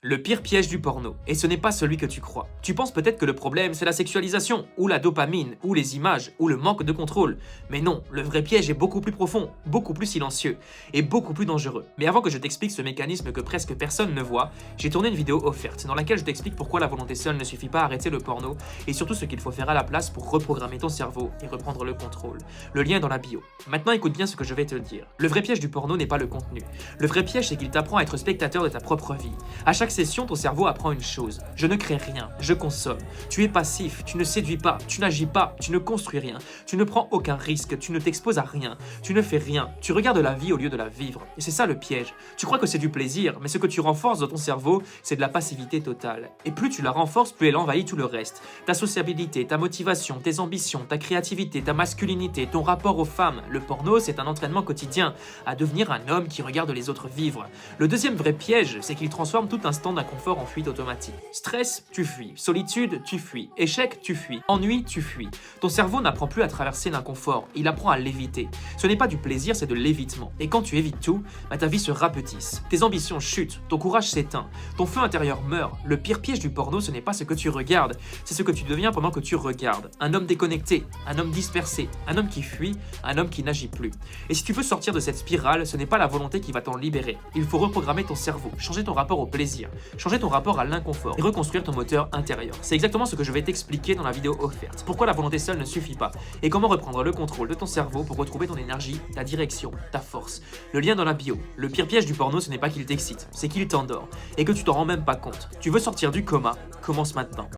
Le pire piège du porno, et ce n'est pas celui que tu crois. Tu penses peut-être que le problème c'est la sexualisation, ou la dopamine, ou les images, ou le manque de contrôle. Mais non, le vrai piège est beaucoup plus profond, beaucoup plus silencieux, et beaucoup plus dangereux. Mais avant que je t'explique ce mécanisme que presque personne ne voit, j'ai tourné une vidéo offerte dans laquelle je t'explique pourquoi la volonté seule ne suffit pas à arrêter le porno, et surtout ce qu'il faut faire à la place pour reprogrammer ton cerveau et reprendre le contrôle. Le lien est dans la bio. Maintenant écoute bien ce que je vais te dire. Le vrai piège du porno n'est pas le contenu. Le vrai piège c'est qu'il t'apprend à être spectateur de ta propre vie. À chaque session, ton cerveau apprend une chose. Je ne crée rien, je consomme. Tu es passif, tu ne séduis pas, tu n'agis pas, tu ne construis rien, tu ne prends aucun risque, tu ne t'exposes à rien, tu ne fais rien, tu regardes la vie au lieu de la vivre. Et c'est ça le piège. Tu crois que c'est du plaisir, mais ce que tu renforces dans ton cerveau, c'est de la passivité totale. Et plus tu la renforces, plus elle envahit tout le reste. Ta sociabilité, ta motivation, tes ambitions, ta créativité, ta masculinité, ton rapport aux femmes. Le porno, c'est un entraînement quotidien à devenir un homme qui regarde les autres vivre. Le deuxième vrai piège, c'est qu'il transforme tout instant d'inconfort en fuite automatique. Stress, tu fuis. Solitude, tu fuis. Échec, tu fuis. Ennui, tu fuis. Ton cerveau n'apprend plus à traverser l'inconfort, il apprend à l'éviter. Ce n'est pas du plaisir, c'est de l'évitement. Et quand tu évites tout, ta vie se rapetisse. Tes ambitions chutent, ton courage s'éteint, ton feu intérieur meurt. Le pire piège du porno, ce n'est pas ce que tu regardes, c'est ce que tu deviens pendant que tu regardes. Un homme déconnecté, un homme dispersé, un homme qui fuit, un homme qui n'agit plus. Et si tu veux sortir de cette spirale, ce n'est pas la volonté qui va t'en libérer. Il faut reprogrammer ton cerveau, changer ton rapport au plaisir, changer ton rapport à l'inconfort et reconstruire ton moteur intérieur. C'est exactement ce que je vais t'expliquer dans la vidéo offerte. Pourquoi la volonté seule ne suffit pas et comment reprendre le contrôle de ton cerveau pour retrouver ton énergie, ta direction, ta force. Le lien dans la bio. Le pire piège du porno, ce n'est pas qu'il t'excite, c'est qu'il t'endort et que tu t'en rends même pas compte. Tu veux sortir du coma? Commence maintenant.